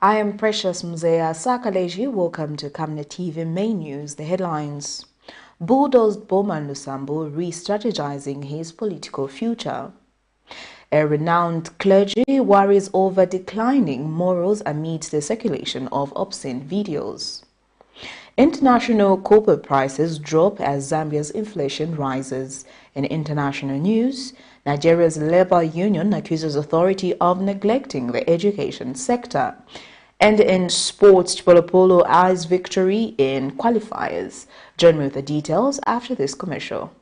I am Precious Mzea Sakaleji. Welcome to Camnet TV Main News. The headlines. Bulldozed BOWMAN LUSAMBO re-strategizing his political future. A renowned clergy worries over declining morals amid the circulation of obscene videos. International copper prices drop as Zambia's inflation rises. In international news, Nigeria's labor union accuses authority of neglecting the education sector. And in sports, CHIPOLOPOLO eyes victory in qualifiers. Join me with the details after this commercial.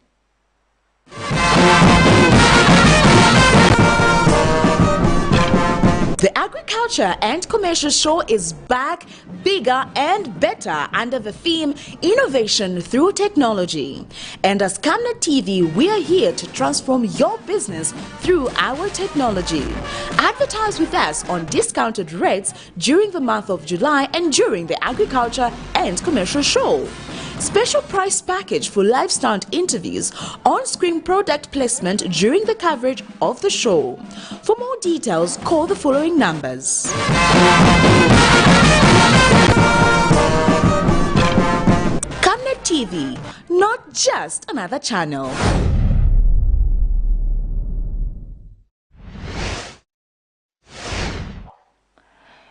The Agriculture and Commercial Show is back, bigger and better under the theme Innovation Through Technology. And as Camnet TV, we are here to transform your business through our technology. Advertise with us on discounted rates during the month of July and during the Agriculture and Commercial Show. Special price package for live stunt interviews, on-screen product placement during the coverage of the show. For more details, call the following numbers. Camnet TV, not just another channel.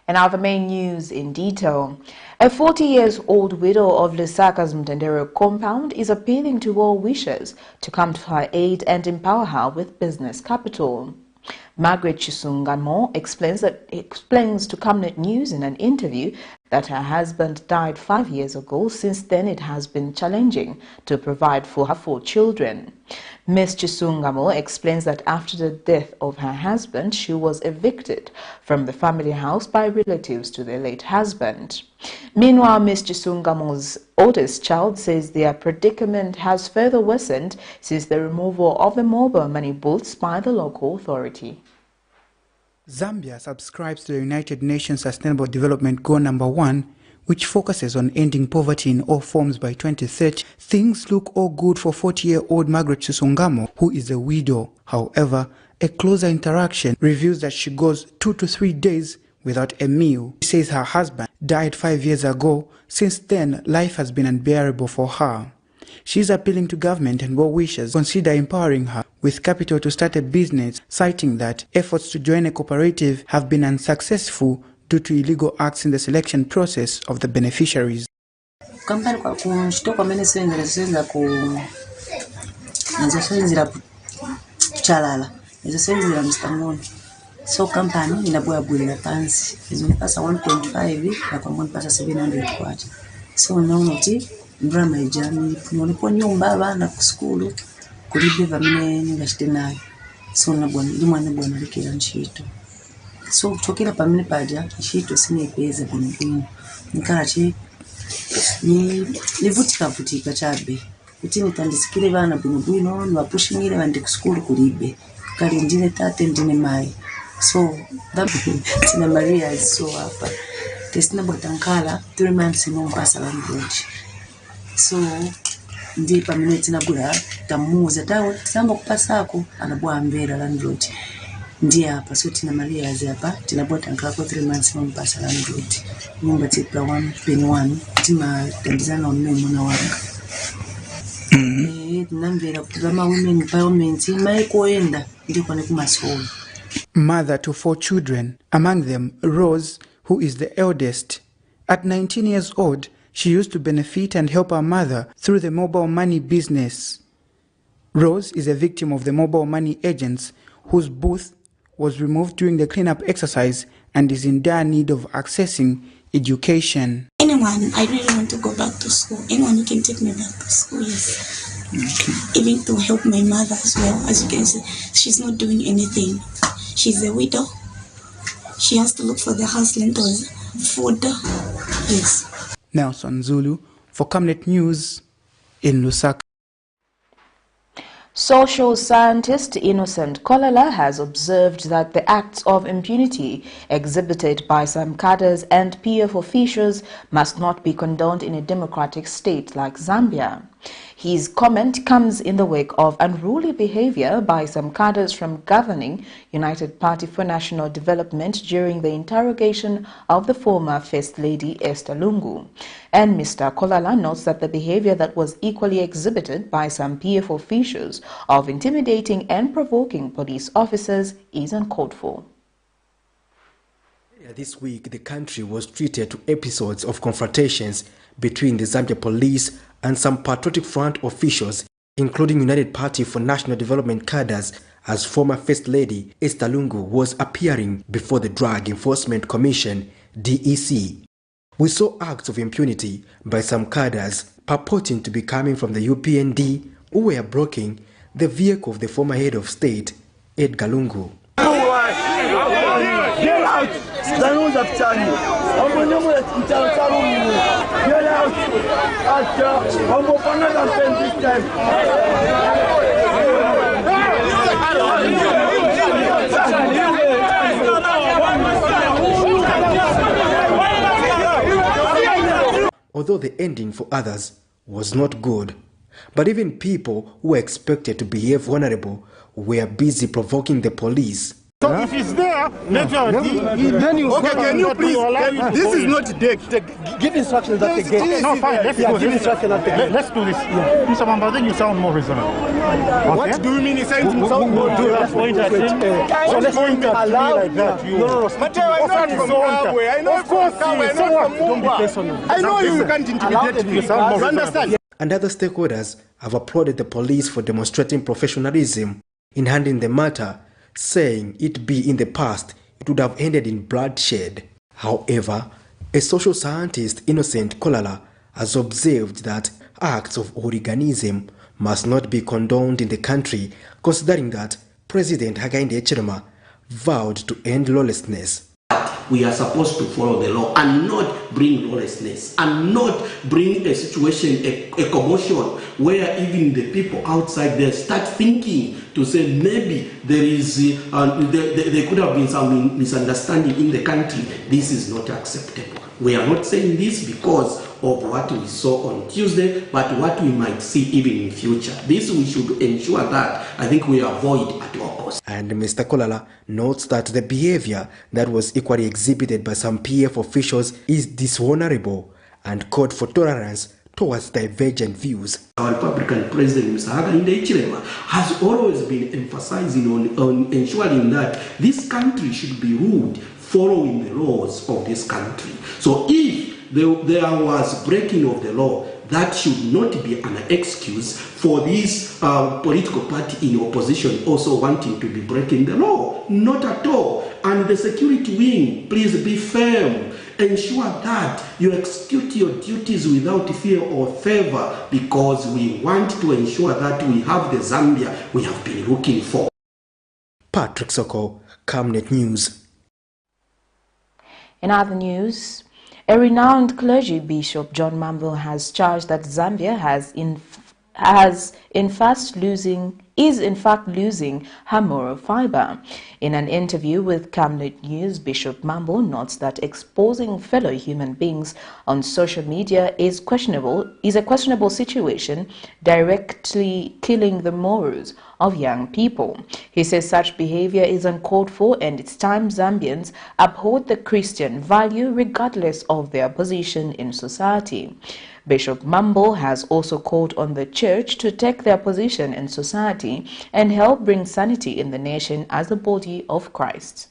And now the main news in detail. A 40-year-old widow of Lusaka's Mtendero compound is appealing to well-wishers to come to her aid and empower her with business capital. Margaret Chisungamo explains to Camnet News in an interview that her husband died 5 years ago. Since then, it has been challenging to provide for her 4 children. Ms. Chisungamo explains that after the death of her husband, she was evicted from the family house by relatives to their late husband. Meanwhile, Ms. Chisungamo's oldest child says their predicament has further worsened since the removal of the mobile money booths by the local authority. Zambia subscribes to the United Nations Sustainable Development Goal number 1, which focuses on ending poverty in all forms by 2030. Things look all good for 40-year-old Margaret Chisungamo, who is a widow. However, a closer interaction reveals that she goes 2 to 3 days without a meal. She says her husband died 5 years ago. Since then, life has been unbearable for her. She is appealing to government and well-wishers to consider empowering her with capital to start a business, citing that efforts to join a cooperative have been unsuccessful due to illegal acts in the selection process of the beneficiaries. So company inaboya bwela pansi izonipasa 1.5 na kwa mbona pasa 700 kwacha. So naonoti drama ijani nilipo nyumba abana ku school kulibe bamene ngashite nayo. So nabona limwana bwana likira nchito. So kutokera pamene paja nchito sinepeza bwino. Nikarachi vutika chabe. Kuti nitandisikire bana bwino niwapushingire bandi ku school kulibe. Kali ndine tate ndine mai. So that Tina Maria is so up. Tesna botankala 3 months in Mombasa landlord. So ndi paminute na gula tamuza tawo tamba kupasako anabwa mbera landlord. Ndi hapa so Tina Maria is hapa tina botankala kwa 3 months in Mombasa landlord. Nyumba tipla 1.1 tima tandizana onme mwana wanga. Nambera kutama women empowerment maikoenda ndi kwane kumasolo. Mother to 4 children, among them Rose, who is the eldest. At 19 years old, she used to benefit and help her mother through the mobile money business. Rose is a victim of the mobile money agents whose booth was removed during the cleanup exercise and is in dire need of accessing education. Anyone, I really want to go back to school. Anyone who can take me back to school, yes. Okay. Even to help my mother as well. As you can see, she's not doing anything. She's a widow. She has to look for the house rentals, food. Yes. Nelson Zulu for Camnet News in Lusaka. Social scientist Innocent Kolala has observed that the acts of impunity exhibited by some cadres and PF officials must not be condoned in a democratic state like Zambia. His comment comes in the wake of unruly behavior by some cadres from governing United Party for National Development during the interrogation of the former First Lady Esther Lungu. And Mr. Kolala notes that the behavior that was equally exhibited by some PF officials of intimidating and provoking police officers is uncalled for. This week, the country was treated to episodes of confrontations between the Zambia police and some Patriotic Front officials, including United Party for National Development cadres, as former First Lady Esther Lungu was appearing before the Drug Enforcement Commission, DEC. We saw acts of impunity by some cadres purporting to be coming from the UPND who were blocking the vehicle of the former head of state, Edgar Lungu. Get out! Although the ending for others was not good, but even people who were expected to behave honorable were busy provoking the police. So if it's there, then you okay, can you please, this is not deck. Give instructions at the gate. No, fine, let's do this. Let's do this. Mr. Mamba, I think you sound more reasonable. Okay? What do you mean you sound more reasonable? So let's going to allow like that. No. Mateo, I know from Zimbabwe. I know of course, I know from Mumbai. I know you can't intimidate me. You understand? And other stakeholders have applauded the police for demonstrating professionalism in handling the matter, saying it be in the past, it would have ended in bloodshed. However, a social scientist, Innocent Kolala, has observed that acts of hooliganism must not be condoned in the country, considering that President Hakainde Hichilema vowed to end lawlessness. We are supposed to follow the law and not bring lawlessness and not bring a situation, a commotion where even the people outside there start thinking to say maybe there is, there could have been some misunderstanding in the country. This is not acceptable. We are not saying this because of what we saw on Tuesday, but what we might see even in future. This we should ensure that I think we avoid at all costs. And Mr. Kolala notes that the behavior that was equally exhibited by some PF officials is dishonorable and called for tolerance towards divergent views. Our Republican President, Mr. Hakainde Hichilema, has always been emphasizing on ensuring that this country should be ruled following the laws of this country. So if there was breaking of the law, that should not be an excuse for this political party in opposition also wanting to be breaking the law. Not at all. And the security wing, please be firm. Ensure that you execute your duties without fear or favor, because we want to ensure that we have the Zambia we have been looking for. Patrick Soko, Camnet News. In other news, a renowned clergy bishop, John Mambo, has charged that Zambia is in fact losing her moral fiber. In an interview with Camnet News, Bishop Mambo notes that exposing fellow human beings on social media is a questionable situation, directly killing the morals of young people. He says such behavior is uncalled for, and it's time Zambians uphold the Christian value regardless of their position in society. Bishop Mambo has also called on the church to take their position in society and help bring sanity in the nation as the body of Christ.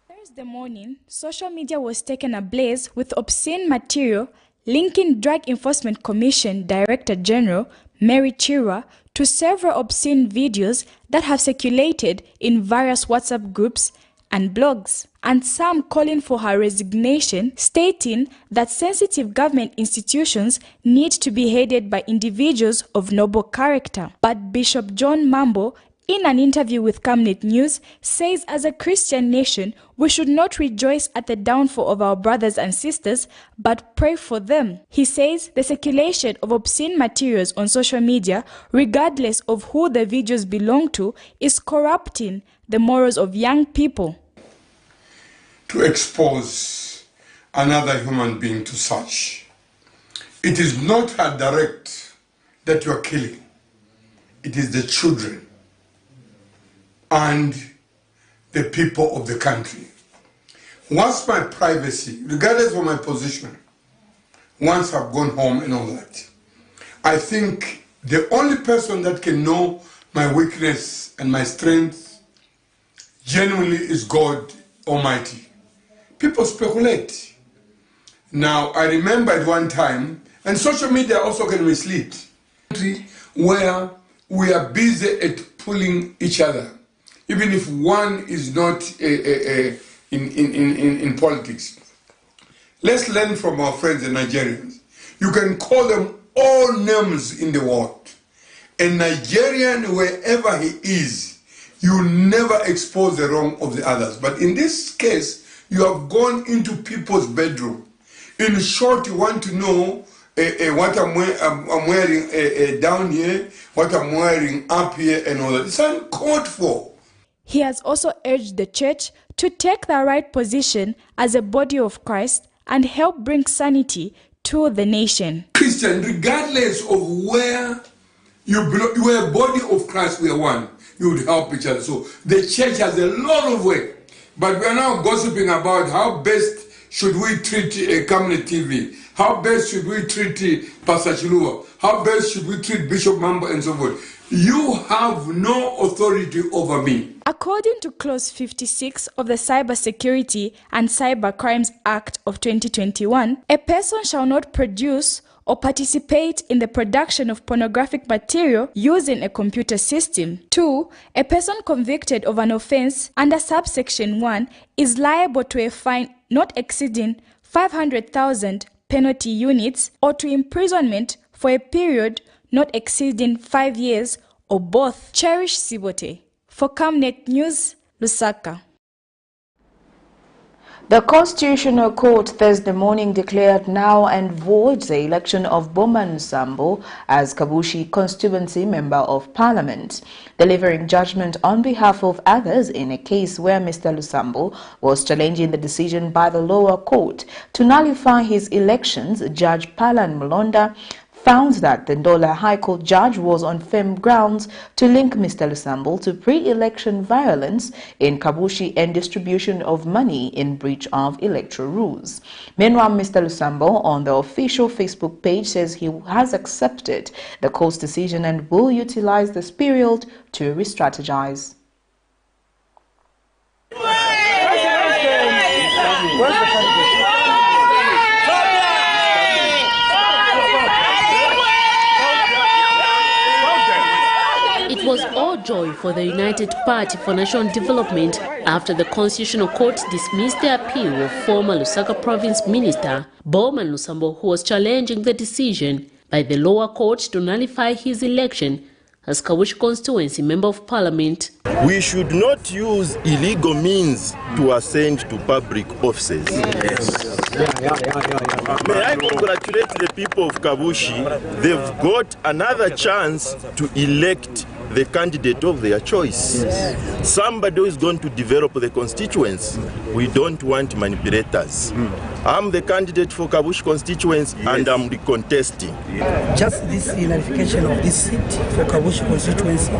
Thursday morning, social media was taken ablaze with obscene material linking Drug Enforcement Commission Director General Mary Chirwa to several obscene videos that have circulated in various WhatsApp groups and blogs, and some calling for her resignation, stating that sensitive government institutions need to be headed by individuals of noble character. But Bishop John Mambo, in an interview with Camnet News, says as a Christian nation, we should not rejoice at the downfall of our brothers and sisters, but pray for them. He says the circulation of obscene materials on social media, regardless of who the videos belong to, is corrupting the morals of young people. To expose another human being to such, it is not her direct that you are killing. It is the children and the people of the country. Once my privacy, regardless of my position, once I've gone home and all that, I think the only person that can know my weakness and my strength genuinely is God Almighty. People speculate. Now, I remember at one time, and social media also can mislead, where we are busy at pulling each other, even if one is not in politics. Let's learn from our friends the Nigerians. You can call them all names in the world. A Nigerian, wherever he is, you never expose the wrong of the others. But in this case, you have gone into people's bedroom. In short, you want to know what I'm wearing down here, what I'm wearing up here, and all that. It's uncalled for. He has also urged the church to take the right position as a body of Christ and help bring sanity to the nation. Christian, regardless of where you belong, you are a body of Christ, we are one. You would help each other. So the church has a lot of work. But we are now gossiping about how best should we treat Camnet TV, how best should we treat Pastor Chilua, how best should we treat Bishop Mambo, and so forth. You have no authority over me. According to Clause 56 of the Cybersecurity and Cybercrimes Act of 2021, a person shall not produce or participate in the production of pornographic material using a computer system. 2. A person convicted of an offense under subsection 1 is liable to a fine not exceeding 500,000 penalty units or to imprisonment for a period not exceeding 5 years or both. Cherish Sibote. For Camnet News, Lusaka. The Constitutional Court Thursday morning declared null and void the election of BOWMAN LUSAMBO as Kabushi Constituency Member of Parliament, delivering judgment on behalf of others in a case where Mr. LUSAMBO was challenging the decision by the lower court to nullify his elections. Judge Palan Mulonda found that the Ndola High Court judge was on firm grounds to link Mr. LUSAMBO to pre-election violence in Kabushi and distribution of money in breach of electoral rules. Meanwhile, Mr. LUSAMBO on the official Facebook page says he has accepted the court's decision and will utilize this period to re-strategize. It was all joy for the United Party for National Development after the Constitutional Court dismissed the appeal of former Lusaka Province Minister BOWMAN LUSAMBO, who was challenging the decision by the lower court to nullify his election as Kabushi Constituency Member of Parliament. We should not use illegal means to ascend to public offices. May I congratulate the people of Kabushi. They've got another chance to elect the candidate of their choice. Somebody who is going to develop the constituents. We don't want manipulators. I'm the candidate for Kabushi constituency and I'm recontesting. Just this nullification of this seat for Kabushi constituency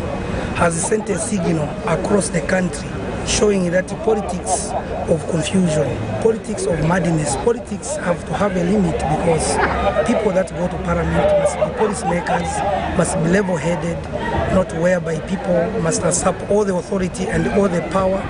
has sent a signal across the country showing that politics of confusion, politics of madness, politics have to have a limit, because people that go to parliament must be policymakers, must be level-headed, not whereby people must usurp all the authority and all the power.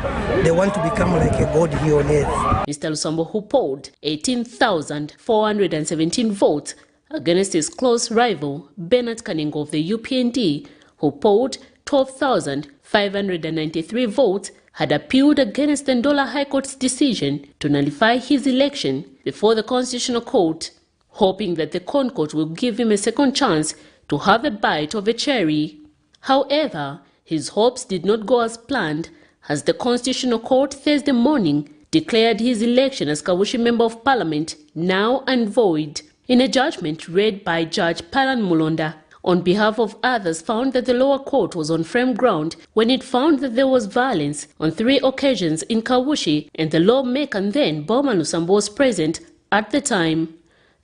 They want to become like a god here on earth. Mr. LUSAMBO, who polled 18,417 votes against his close rival, Bernard Kanengo of the UPND, who polled 12,593 votes, had appealed against the Ndola High Court's decision to nullify his election before the Constitutional Court, hoping that the Concourt will give him a second chance to have a bite of a cherry. However, his hopes did not go as planned, as the Constitutional Court Thursday morning declared his election as Kabushi Member of Parliament null and void. In a judgment read by Judge Palan Mulonda, on behalf of others, found that the lower court was on firm ground when it found that there was violence on 3 occasions in Kabushi and the lawmaker then BOWMAN LUSAMBO was present at the time.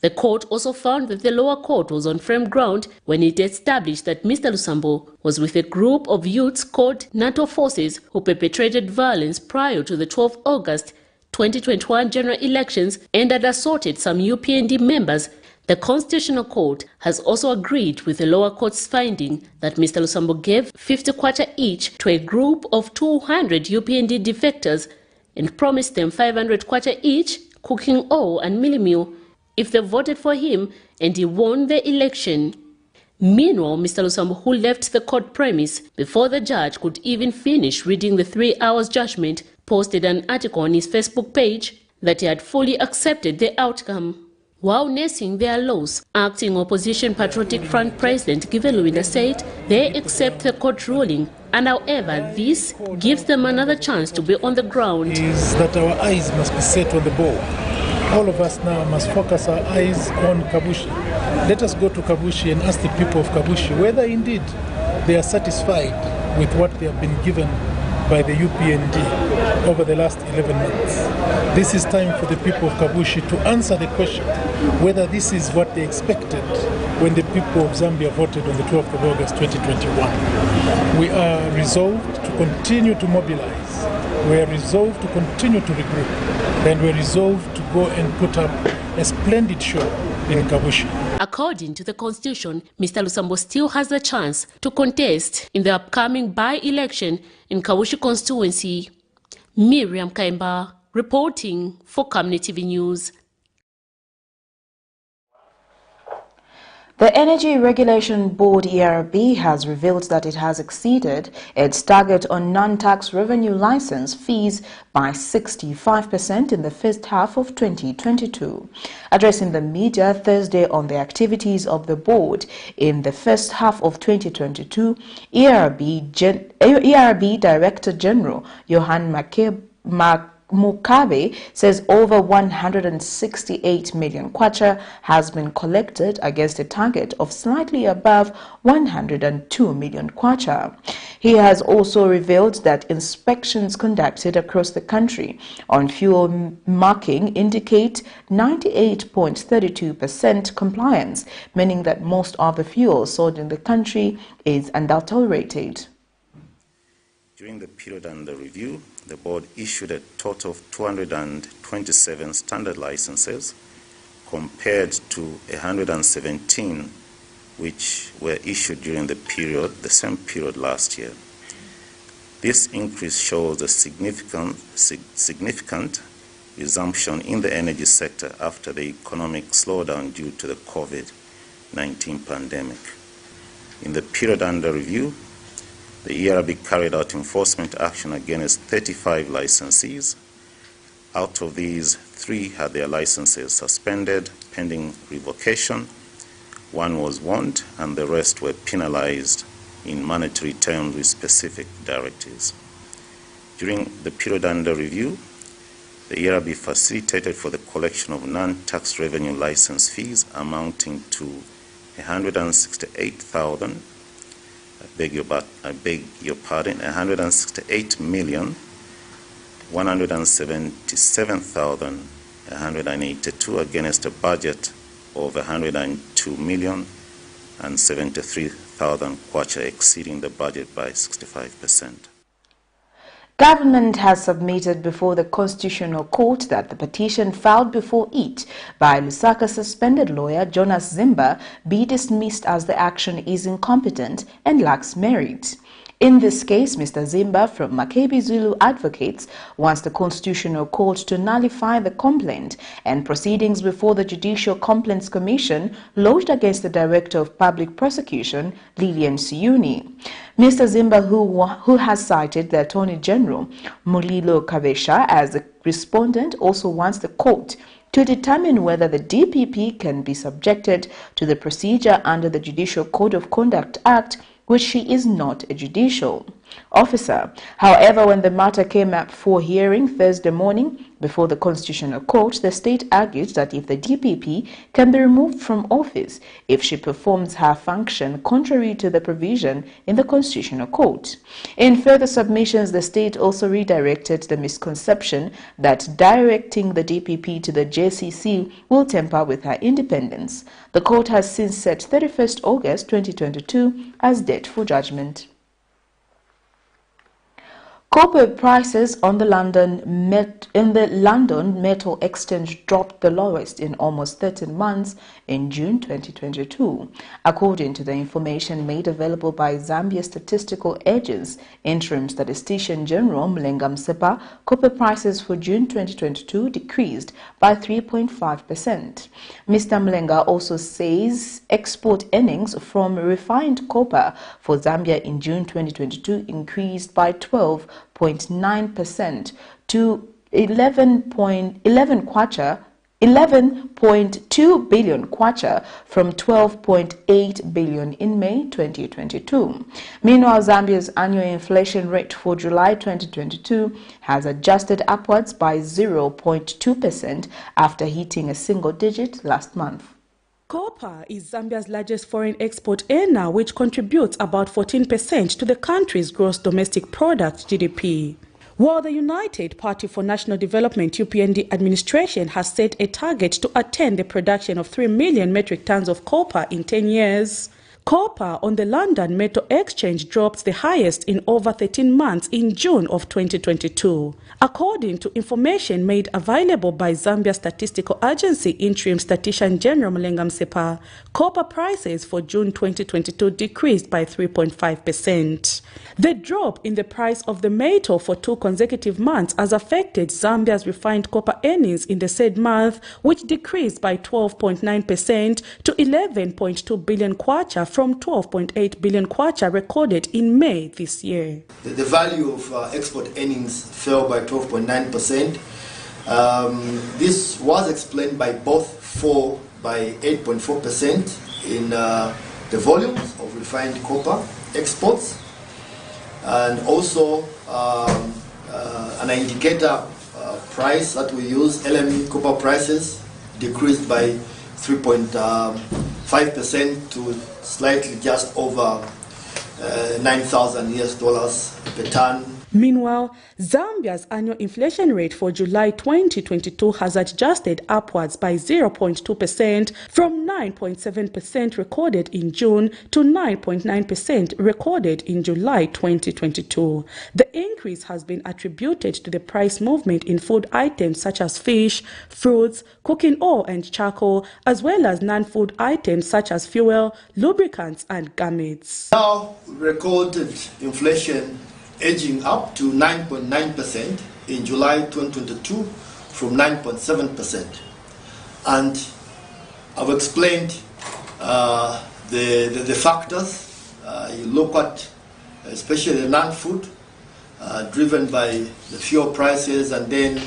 The court also found that the lower court was on firm ground when it established that Mr. Lusambo was with a group of youths called NATO forces who perpetrated violence prior to the 12th August 2021 general elections and had assaulted some UPND members. The Constitutional Court has also agreed with the lower court's finding that Mr. Lusambo gave 50 kwacha each to a group of 200 UPND defectors and promised them 500 kwacha each, cooking oil and mealie meal, if they voted for him, and he won the election. Meanwhile, Mr. Lusambo, who left the court premise before the judge could even finish reading the 3 hours judgment, posted an article on his Facebook page that he had fully accepted the outcome. While nursing their loss, acting Opposition Patriotic Front President Giveluwina said they accept the court ruling, and however, this gives them another chance to be on the ground. Is that our eyes must be set on the ball. All of us now must focus our eyes on Kabushi. Let us go to Kabushi and ask the people of Kabushi whether indeed they are satisfied with what they have been given by the UPND over the last 11 months. This is time for the people of Kabushi to answer the question whether this is what they expected when the people of Zambia voted on the 12th of August 2021. We are resolved to continue to mobilize. We are resolved to continue to regroup. And we are resolved to go and put up a splendid show in Kabushi. According to the Constitution, Mr. Lusambo still has the chance to contest in the upcoming by-election in Kabushi constituency. Miriam Kaimba reporting for Camnet TV News. The Energy Regulation Board ERB has revealed that it has exceeded its target on non-tax revenue license fees by 65% in the first half of 2022. Addressing the media Thursday on the activities of the board in the first half of 2022, ERB Director General Johan Mukabe says over 168 million kwacha has been collected against a target of slightly above 102 million kwacha. He has also revealed that inspections conducted across the country on fuel marking indicate 98.32% compliance, meaning that most of the fuel sold in the country is unadulterated. During the period under review, the board issued a total of 227 standard licenses compared to 117 which were issued during the same period last year. This increase shows a significant resumption in the energy sector after the economic slowdown due to the COVID-19 pandemic. In the period under review, the ERB carried out enforcement action against 35 licensees. Out of these, 3 had their licenses suspended pending revocation, 1 was warned, and the rest were penalized in monetary terms with specific directives. During the period under review, the ERB facilitated for the collection of non-tax revenue license fees amounting to 168,177,182 against a budget of 102,073,000 kwacha, exceeding the budget by 65%. Government has submitted before the Constitutional Court that the petition filed before it by Lusaka's suspended lawyer Jonas Zimba be dismissed as the action is incompetent and lacks merit. In this case, Mr. Zimba from Makebi Zulu Advocates wants the Constitutional Court to nullify the complaint and proceedings before the Judicial Complaints Commission lodged against the Director of Public Prosecution, Lillian Siyuni. Mr. Zimba, who has cited the Attorney General, Mulilo Kabesha, as the respondent, also wants the court to determine whether the DPP can be subjected to the procedure under the Judicial Code of Conduct Act, which she is not a judicial. officer. However, when the matter came up for hearing Thursday morning before the Constitutional Court, the state argued that if the DPP can be removed from office if she performs her function contrary to the provision in the Constitutional Court. In further submissions, the state also redirected the misconception that directing the DPP to the JCC will tamper with her independence. The court has since set 31st August 2022 as date for judgment. Copper prices on the London Metal Exchange dropped the lowest in almost 13 months in June 2022. According to the information made available by Zambia's Statistical Agency, Interim Statistician General Mlenga Msepa, copper prices for June 2022 decreased by 3.5%. Mr. Mlenga also says export earnings from refined copper for Zambia in June 2022 increased by 12.9% to 11.2 billion kwacha from 12.8 billion in May 2022. Meanwhile, Zambia's annual inflation rate for July 2022 has adjusted upwards by 0.2% after hitting a single digit last month. Copper is Zambia's largest foreign export earner, which contributes about 14% to the country's gross domestic product (GDP). While the United Party for National Development (UPND) administration has set a target to attain the production of 3 million metric tons of copper in 10 years, copper on the London Metal Exchange dropped the highest in over 13 months in June of 2022. According to information made available by Zambia's Statistical Agency Interim Statistician General Mlenga Msepa, copper prices for June 2022 decreased by 3.5%. The drop in the price of the metal for 2 consecutive months has affected Zambia's refined copper earnings in the said month, which decreased by 12.9% to 11.2 billion kwacha from 12.8 billion kwacha recorded in May this year. The value of export earnings fell by 12.9%. This was explained by both fall by 8.4% in the volumes of refined copper exports, and also an indicator price that we use, LME copper prices, decreased by 3.5% to slightly just over $9,000 per ton. Meanwhile, Zambia's annual inflation rate for July 2022 has adjusted upwards by 0.2% from 9.7% recorded in June to 9.9% recorded in July 2022. The increase has been attributed to the price movement in food items such as fish, fruits, cooking oil and charcoal, as well as non-food items such as fuel, lubricants and garments. Now recorded inflation edging up to 9.9% in July 2022 from 9.7%. And I've explained the factors. You look at especially the non-food, driven by the fuel prices, and then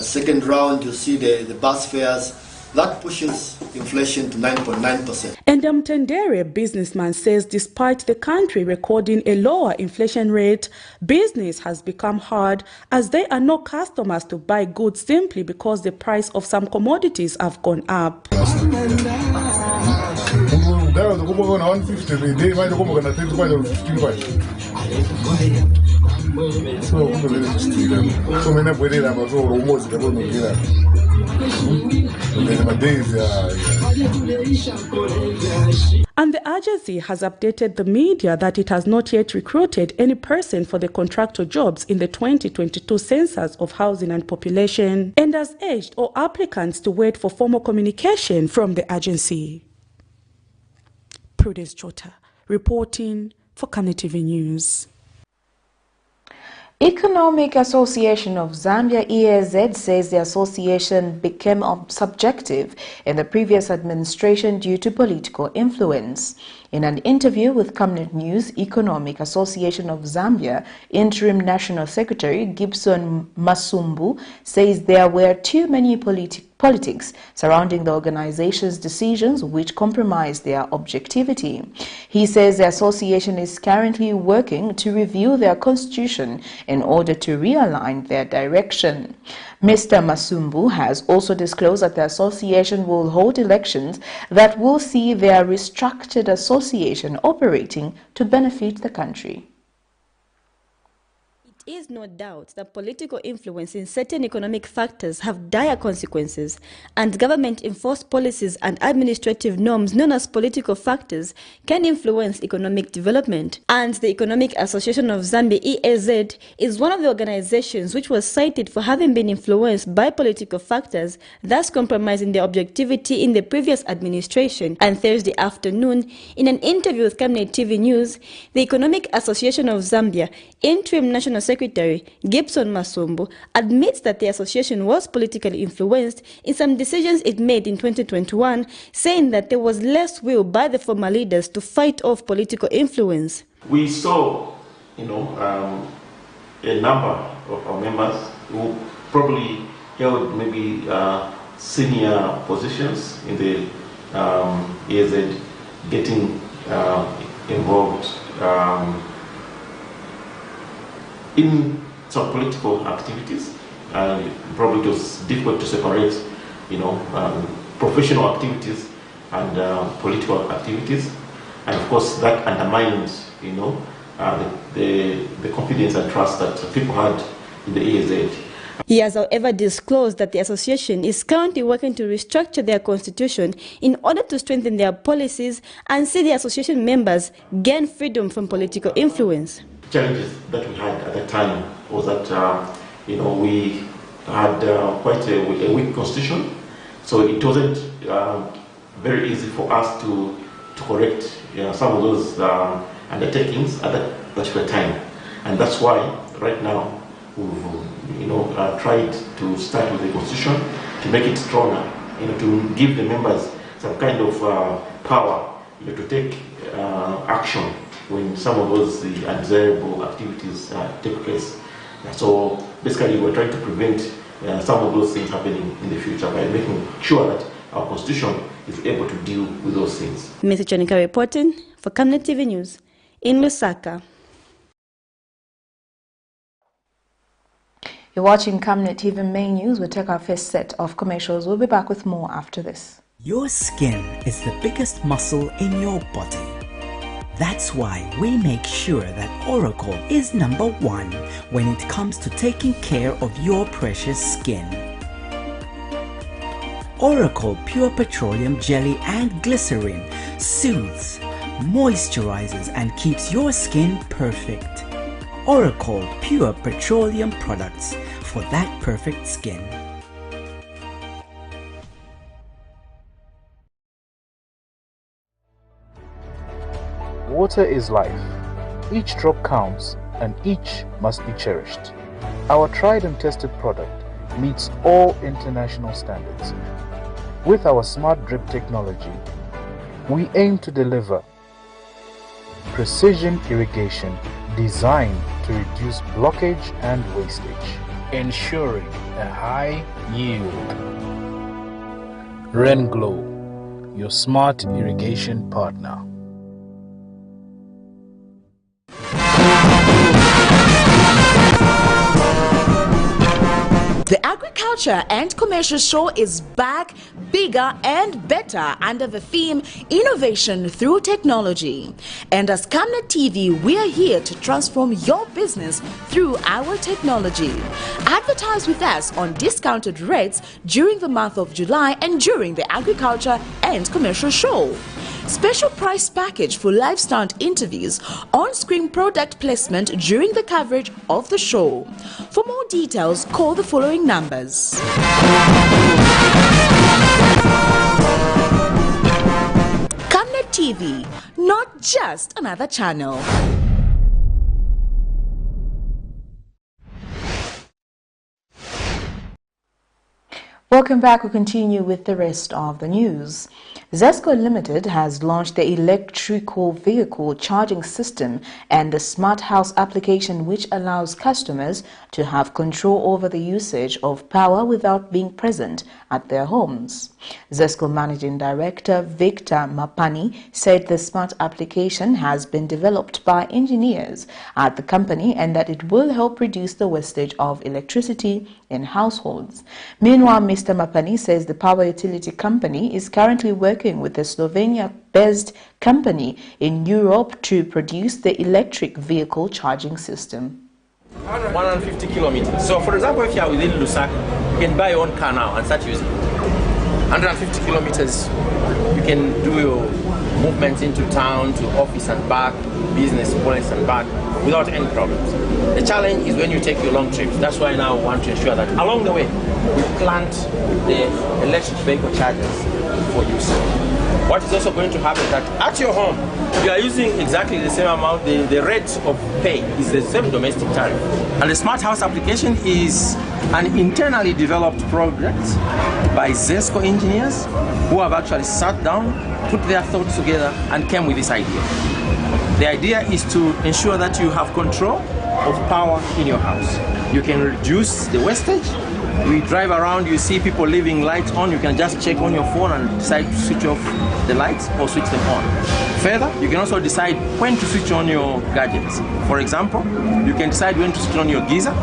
second round you see the bus fares. That pushes inflation to 9.9%. And Mtendere, a businessman, says despite the country recording a lower inflation rate, business has become hard as there are no customers to buy goods simply because the price of some commodities have gone up. And the agency has updated the media that it has not yet recruited any person for the contractor jobs in the 2022 census of housing and population, and has urged all applicants to wait for formal communication from the agency. Prudence Chota, reporting for Camnet TV News. Economic Association of Zambia, RE-STRATEGIZING, says the association became subjective in the previous administration due to political influence. In an interview with Camnet News, Economic Association of Zambia Interim National Secretary Gibson Masumbu says there were too many politics surrounding the organization's decisions which compromise their objectivity. He says the association is currently working to review their constitution in order to realign their direction. Mr. Masumbu has also disclosed that the association will hold elections that will see their restructured association operating to benefit the country. There is no doubt that political influence in certain economic factors have dire consequences, and government-enforced policies and administrative norms known as political factors can influence economic development. And the Economic Association of Zambia, EAZ, is one of the organizations which was cited for having been influenced by political factors, thus compromising their objectivity in the previous administration. And Thursday afternoon, in an interview with Camnet TV News, the Economic Association of Zambia Interim National Secretary Gibson Masumbu admits that the association was politically influenced in some decisions it made in 2021, saying that there was less will by the former leaders to fight off political influence. We saw, a number of our members who probably held maybe senior positions in the EAZ getting involved in some political activities. Probably it was difficult to separate, professional activities and political activities, and of course that undermines, the confidence and trust that people had in the EAZ. He has, however, disclosed that the association is currently working to restructure their constitution in order to strengthen their policies and see the association members gain freedom from political influence. Challenges that we had at that time was that we had quite a weak constitution, so it wasn't very easy for us to correct some of those undertakings at that particular time, and that's why right now we've tried to start with the constitution to make it stronger, to give the members some kind of power, to take action when some of those undesirable activities take place. So basically we're trying to prevent some of those things happening in the future by making sure that our constitution is able to deal with those things. Mr. Chanika reporting for Camnet TV News in Lusaka. You're watching Camnet TV Main News. We'll take our first set of commercials. We'll be back with more after this. Your skin is the biggest muscle in your body. That's why we make sure that Oracle is #1 when it comes to taking care of your precious skin. Oracle Pure Petroleum Jelly and Glycerin soothes, moisturizes and keeps your skin perfect. Oracle Pure Petroleum products for that perfect skin. Water is life. Each drop counts and each must be cherished. Our tried and tested product meets all international standards. With our smart drip technology, we aim to deliver precision irrigation designed to reduce blockage and wastage, ensuring a high yield. RenGlow, your smart irrigation partner. The Agriculture and Commercial Show is back, bigger and better under the theme Innovation Through Technology. And as Camnet TV, we are here to transform your business through our technology. Advertise with us on discounted rates during the month of July and during the Agriculture and Commercial Show. Special price package for live stunt interviews, on-screen product placement during the coverage of the show. For more details, call the following numbers. Camnet TV, not just another channel. Welcome back. We continue with the rest of the news. ZESCO Limited has launched the electrical vehicle charging system and the smart house application, which allows customers to have control over the usage of power without being present at their homes. ZESCO Managing Director Victor Mapani said the smart application has been developed by engineers at the company and that it will help reduce the wastage of electricity in households. Meanwhile, Mr. Mapani says the power utility company is currently working with a Slovenia-based company in Europe to produce the electric vehicle charging system. 150 kilometers. So, for example, if you are within Lusaka, you can buy your own car now and start using it. 150 kilometers, you can do your movements into town, to office and back, business place and back, without any problems. The challenge is when you take your long trips. That's why now we want to ensure that along the way, we plant the electric vehicle chargers for use. What is also going to happen is that at your home, you are using exactly the same amount, the rate of pay is the same domestic tariff. And the smart house application is an internally developed project by ZESCO engineers who have actually sat down, put their thoughts together and came with this idea. The idea is to ensure that you have control of power in your house. You can reduce the wastage. We drive around, you see people leaving lights on, you can just check on your phone and decide to switch off the lights or switch them on. Further, you can also decide when to switch on your gadgets. For example, you can decide when to switch on your geyser.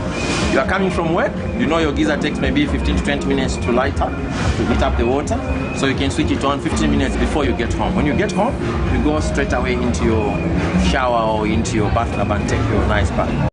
You are coming from work, you know your geyser takes maybe 15 to 20 minutes to light up, to heat up the water, so you can switch it on 15 minutes before you get home. When you get home, you go straight away into your shower or into your bathtub and take your nice bath.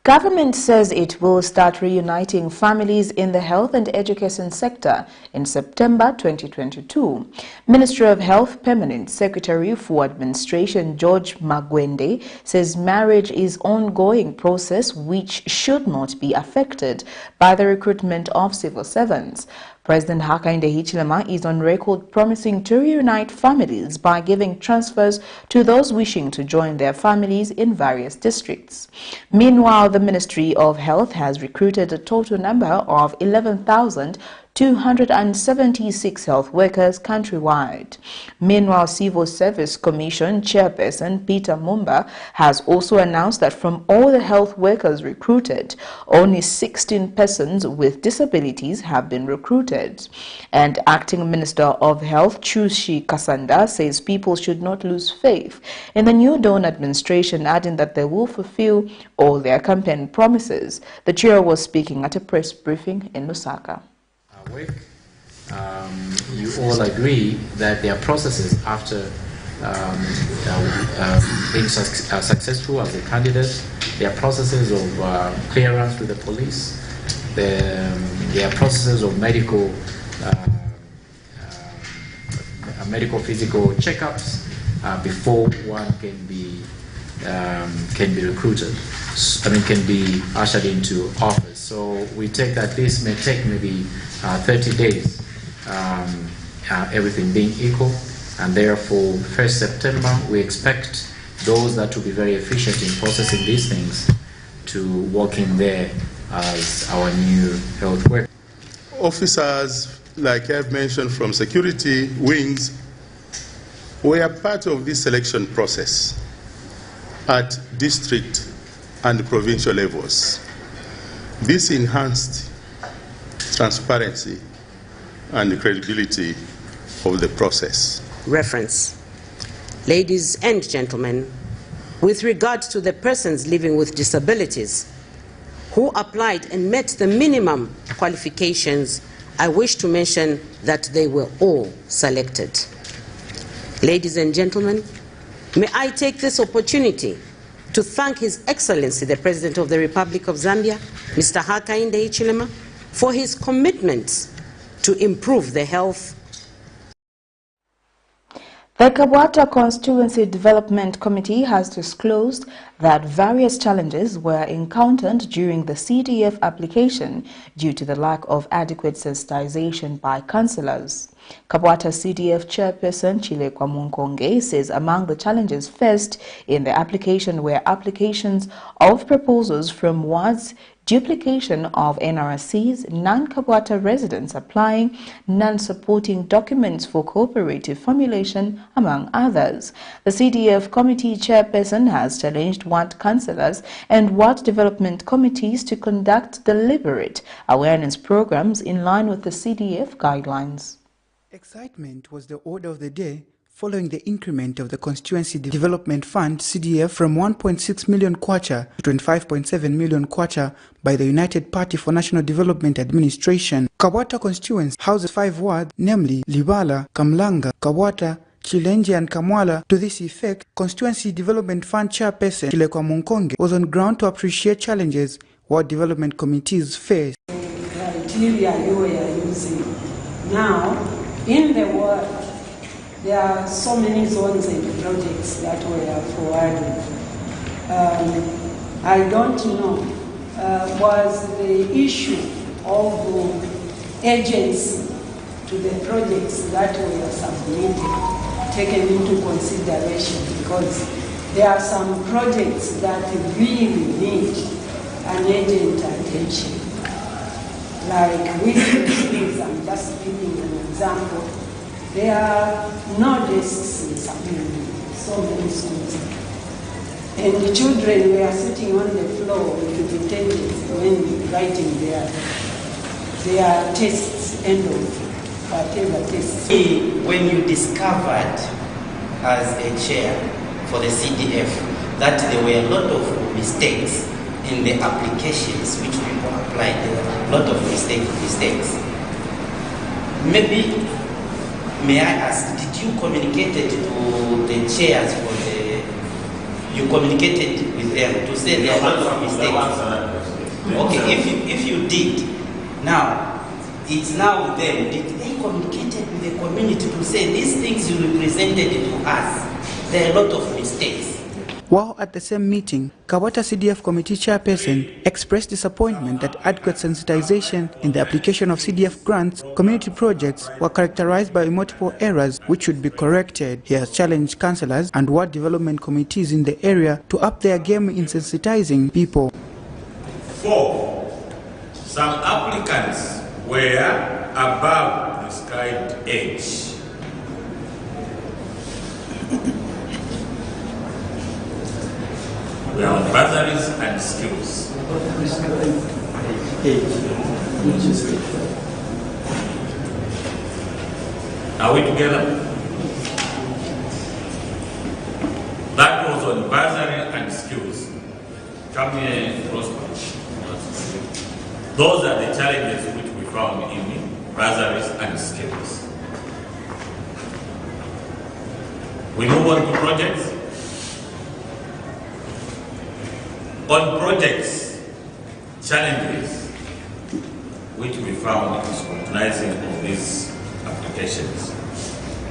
Government says it will start reuniting families in the health and education sector in September 2022. Ministry of Health Permanent Secretary for Administration George Magwende says marriage is an ongoing process which should not be affected by the recruitment of civil servants. President Hakainde Hichilema is on record promising to reunite families by giving transfers to those wishing to join their families in various districts. Meanwhile, the Ministry of Health has recruited a total number of 11,276 health workers countrywide. Meanwhile, Civil Service Commission Chairperson Peter Mumba has also announced that from all the health workers recruited, only 16 persons with disabilities have been recruited. And Acting Minister of Health Chushi Kasanda says people should not lose faith in the New Dawn administration, adding that they will fulfill all their campaign promises. The chair was speaking at a press briefing in Lusaka. You all agree that there are processes after being successful as a candidate. There are processes of clearance with the police. There are processes of medical physical checkups before one can be recruited. Can be ushered into office. So we take that this may take maybe 30 days, everything being equal, and therefore 1st September we expect those that will be very efficient in processing these things to walk in there as our new health workers. Officers, like I've mentioned, from security wings, we are part of this selection process at district and provincial levels. This enhanced transparency and the credibility of the process. Reference. Ladies and gentlemen, with regard to the persons living with disabilities who applied and met the minimum qualifications, I wish to mention that they were all selected. Ladies and gentlemen, may I take this opportunity to thank His Excellency, the President of the Republic of Zambia, Mr. Hakainde Hichilema, for his commitments to improve the health. The Kabwata Constituency Development Committee has disclosed that various challenges were encountered during the CDF application due to the lack of adequate sensitization by councillors. Kabwata CDF Chairperson Chilekwa Munkonge says among the challenges faced in the application were applications of proposals from wards duplication of NRCs, non-Kabwata residents applying, non-supporting documents for cooperative formulation, among others. The CDF committee chairperson has challenged ward councillors and ward development committees to conduct deliberate awareness programs in line with the CDF guidelines. Excitement was the order of the day following the increment of the Constituency Development Fund CDF from 1.6 million kwacha to 25.7 million kwacha by the United Party for National Development Administration. Kabwata constituency houses 5 wards, namely Libala, Kamlanga, Kabwata, Chilenje and Kamwala. To this effect, Constituency Development Fund chairperson Kilekwa Munkonge was on ground to appreciate challenges ward development committees face. Criteria you are using now in the world, there are so many zones and projects that were forwarded. I don't know, was the issue of agency to the projects that were submitted taken into consideration, because there are some projects that really need an agent attention. Like with the schools, I'm just giving an example. There are no desks in so many schools. And the children were sitting on the floor with the tablets when writing their tests, end of whatever tests. When you discovered as a chair for the CDF that there were a lot of mistakes in the applications which people applied, there were a lot of mistakes. Maybe, may I ask, did you communicate to the chairs for the, you communicated with them to say there are a lot of mistakes? Okay, if you did, now, it's now with them. Did they communicate with the community to say these things you represented to us, there are a lot of mistakes? While at the same meeting, Kabwata CDF committee chairperson expressed disappointment that adequate sensitization in the application of CDF grants, community projects were characterized by multiple errors which should be corrected. He has challenged councillors and ward development committees in the area to up their game in sensitizing people. 4. Some applicants were above prescribed age. We are on bursaries and skills. Are we together? That was on bursary and skills. Come here, Prosper. Those are the challenges which we found in bursaries and skills. We move on to projects. On projects, challenges which we found in scrutinizing of these applications.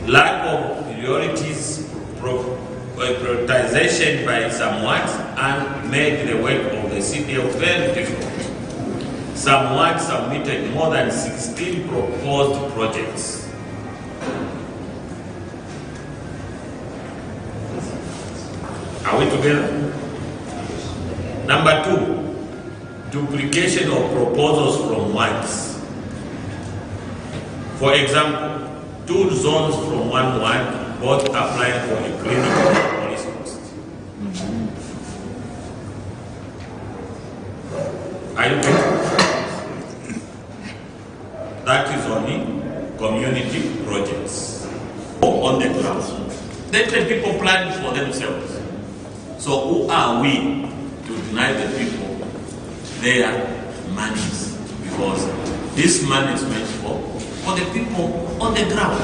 Lack of priorities, prioritization by somewhat, and made the work of the CDF very difficult. Somewhat submitted more than 16 proposed projects. Are we together? Number 2, duplication of proposals from wards. For example, 2 zones from one ward, both applying for a clinic or police post. Are you getting? That is only community projects. On the ground. Let the people plan for themselves. So who are we to deny the people their monies? Because this money is meant for the people on the ground.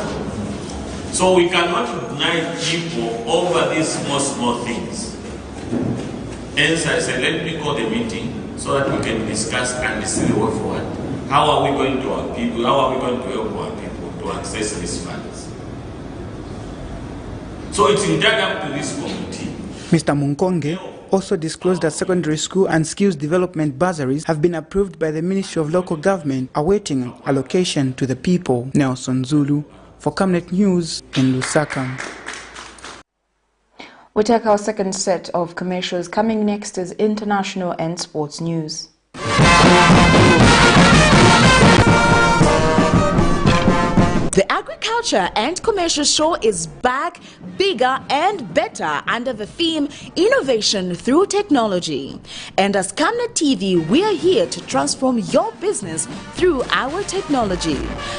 So we cannot deny people over these small things. Hence I said, let me call the meeting so that we can discuss and see the way forward. How are we going to our people, how are we going to help our people to access these funds? So it's in up to this committee. Mr. Munkonge also disclosed that secondary school and skills development bursaries have been approved by the Ministry of Local Government, awaiting allocation to the people. Nelson Zulu for Camnet News in Lusaka. We take our second set of commercials. Coming next is international and sports news. The Agriculture and Commercial Show is back, bigger and better under the theme Innovation Through Technology. And as Camnet TV, we are here to transform your business through our technology.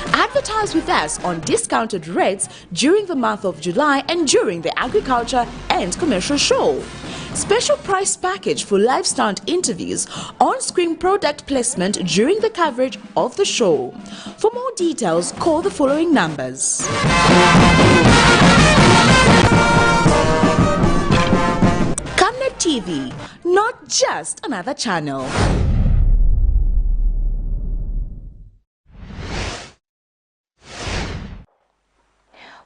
Advertise with us on discounted rates during the month of July and during the Agriculture and Commercial Show. Special price package for live stunt interviews, on-screen product placement during the coverage of the show. For more details, call the following numbers. Camnet TV, not just another channel.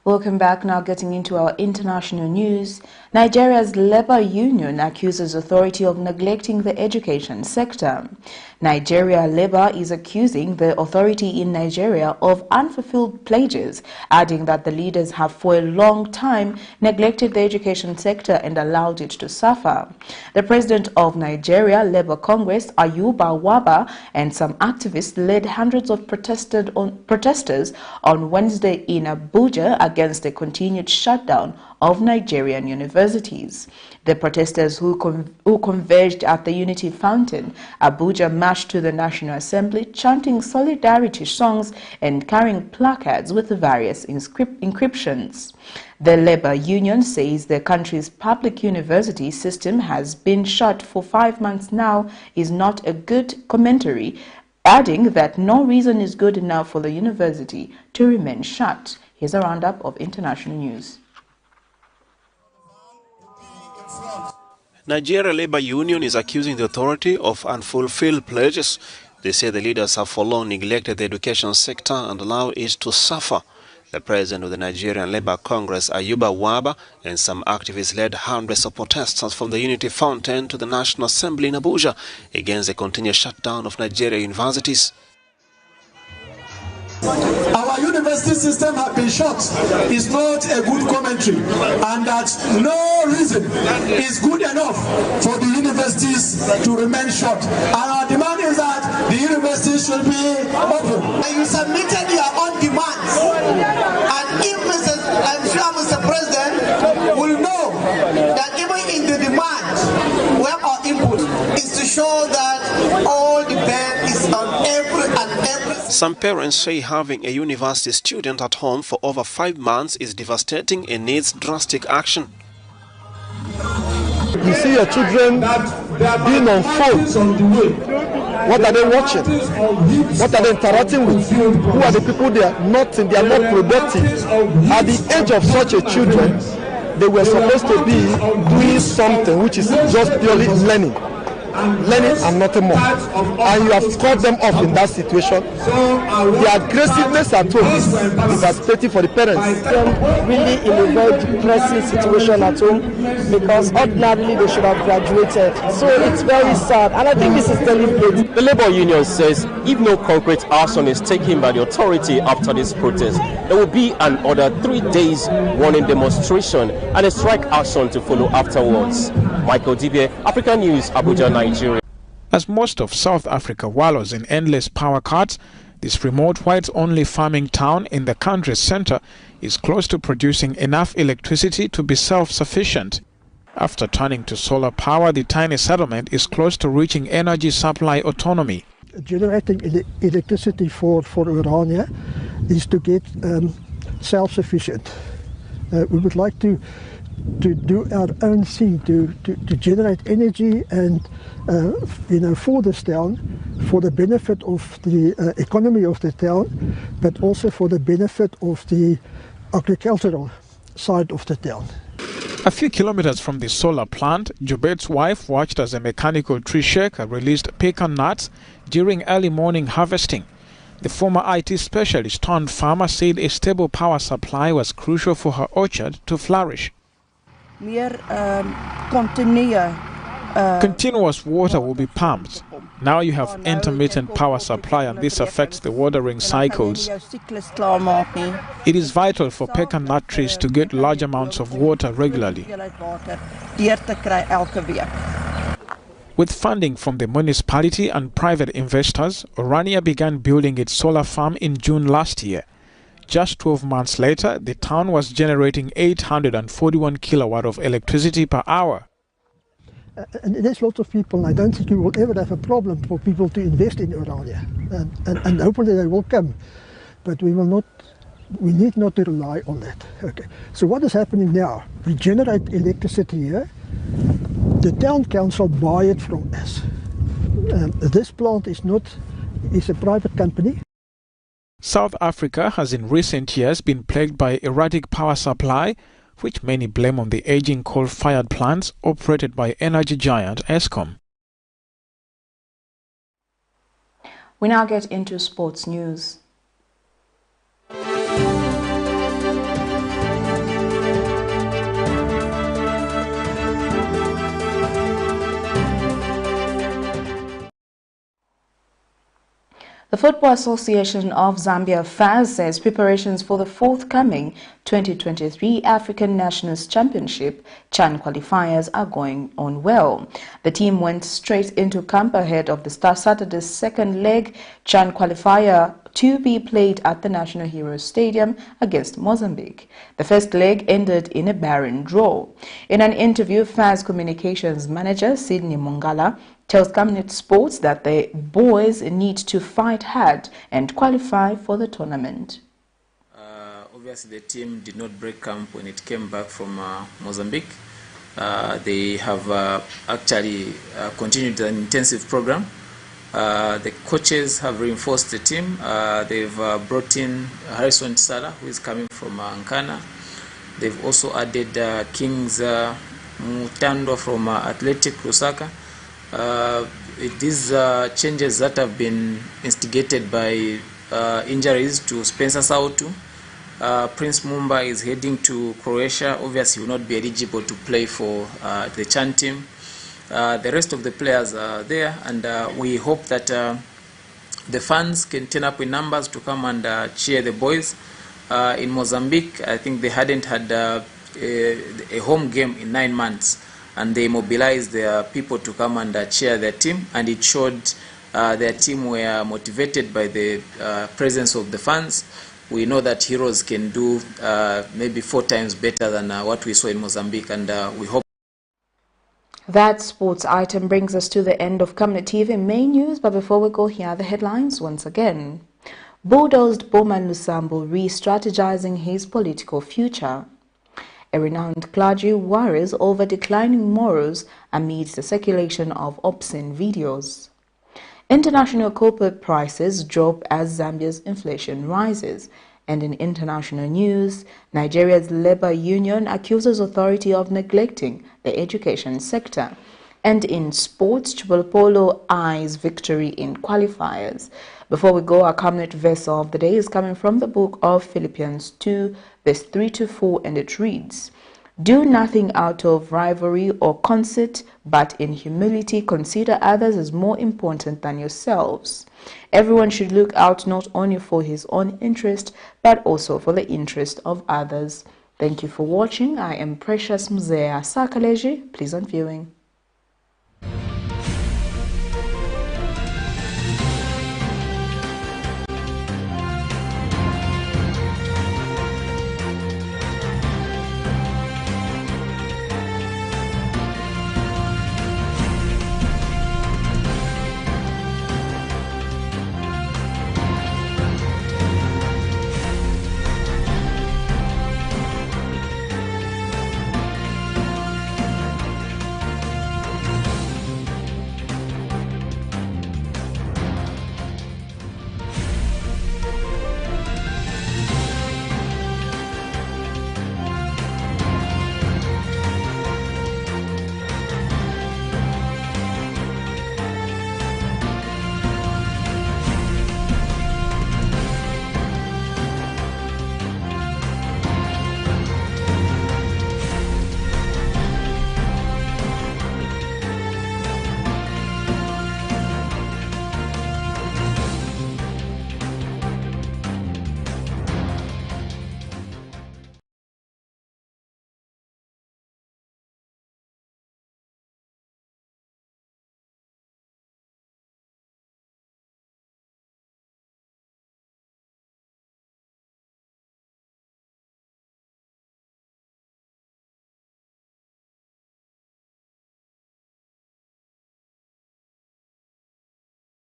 Welcome back. Now getting into our international news. Nigeria's labor union accuses authority of neglecting the education sector. Nigeria Labour is accusing the authority in Nigeria of unfulfilled pledges, adding that the leaders have for a long time neglected the education sector and allowed it to suffer. The president of Nigeria Labour Congress, Ayuba Waba, and some activists led hundreds of protesters on Wednesday in Abuja against the continued shutdown of Nigerian universities. The protesters who converged at the Unity Fountain, Abuja, marched to the National Assembly chanting solidarity songs and carrying placards with various inscriptions. The labor union says the country's public university system has been shut for 5 months now is not a good commentary, adding that no reason is good enough for the university to remain shut. Here's a roundup of international news. Nigeria Labour Union is accusing the authority of unfulfilled pledges. They say the leaders have for long neglected the education sector and allowed it to suffer. The president of the Nigerian Labour Congress, Ayuba Waba, and some activists led hundreds of protesters from the Unity Fountain to the National Assembly in Abuja against the continued shutdown of Nigeria universities. Our university system has been shut is not a good commentary, and that no reason is good enough for the universities to remain shut. And our demand is that the universities should be open. And you submitted your own demands, and if I'm sure Mr. President will know that even in the demand, we have our input is to show that all the ban is on every. Some parents say having a university student at home for over 5 months is devastating and needs drastic action. You see your children being on phone. What are they watching? What are they interacting with? Who are the people they are not productive? At the age of such a children, they were supposed to be doing something which is just purely learning and nothing more, and you have caught them off in that situation. The aggressiveness at home is devastating for the parents. Really in a very depressing situation at home, because ordinarily they should have graduated. So it's very sad, and I think this is deliberate. The Labour Union says if no concrete action is taken by the authority after this protest, there will be another 3 days warning demonstration and a strike action to follow afterwards. Michael Dibie, African News, Abuja, Nigeria. As most of South Africa wallows in endless power cuts, this remote whites-only farming town in the country's center is close to producing enough electricity to be self-sufficient. After turning to solar power, the tiny settlement is close to reaching energy supply autonomy. Generating electricity for Urania is to get self-sufficient. We would like to do our own thing, to generate energy and for this town, for the benefit of the economy of the town, but also for the benefit of the agricultural side of the town. A few kilometers from the solar plant, Jubet's wife watched as a mechanical tree shaker released pecan nuts during early morning harvesting. The former IT specialist turned farmer said a stable power supply was crucial for her orchard to flourish. Continuous water will be pumped. Now you have intermittent power supply, and this affects the watering cycles. It is vital for pecan nut trees to get large amounts of water regularly. With funding from the municipality and private investors, Orania began building its solar farm in June last year. Just 12 months later, the town was generating 841 kilowatt of electricity per hour. And there's lots of people, and I don't think you will ever have a problem for people to invest in Orania. And hopefully they will come. But we need not to rely on that. Okay. So what is happening now? We generate electricity here. The town council buy it from us. This plant is a private company. South Africa has in recent years been plagued by erratic power supply, which many blame on the aging coal-fired plants operated by energy giant Eskom. We now get into sports news. The Football Association of Zambia FAZ says preparations for the forthcoming 2023 African Nations Championship CHAN qualifiers are going on well. The team went straight into camp ahead of the Saturday's second leg CHAN qualifier to be played at the National Heroes Stadium against Mozambique. The first leg ended in a barren draw. In an interview, FAZ Communications Manager Sydney Mongala tells Camnet Sports that the boys need to fight hard and qualify for the tournament. Obviously, the team did not break camp when it came back from Mozambique. They have actually continued an intensive program. The coaches have reinforced the team. They've brought in Harrison Sala, who is coming from Nkana. They've also added Kings Mutando from Athletic Lusaka. These changes that have been instigated by injuries to Spencer Sautu. Prince Mumba is heading to Croatia. Obviously, he will not be eligible to play for the CHAN team. The rest of the players are there, and we hope that the fans can turn up in numbers to come and cheer the boys. In Mozambique, I think they hadn't had a home game in 9 months. And they mobilized their people to come and cheer their team, and it showed their team were motivated by the presence of the fans. We know that Heroes can do maybe 4 times better than what we saw in Mozambique, and we hope. That sports item brings us to the end of Camnet TV main news, but before we go, here are the headlines once again. Bulldozed BOWMAN LUSAMBO re-strategizing his political future. A renowned clergy worries over declining morals amidst the circulation of obscene videos. International corporate prices drop as Zambia's inflation rises. And in international news, Nigeria's labor union accuses authority of neglecting the education sector. And in sports, CHIPOLOPOLO eyes victory in qualifiers. Before we go, our Camnet verse of the day is coming from the book of Philippians 2, verse 3-4, and it reads, "Do nothing out of rivalry or conceit, but in humility consider others as more important than yourselves. Everyone should look out not only for his own interest, but also for the interest of others." Thank you for watching. I am Precious Mzea Sakaleji. Please on viewing.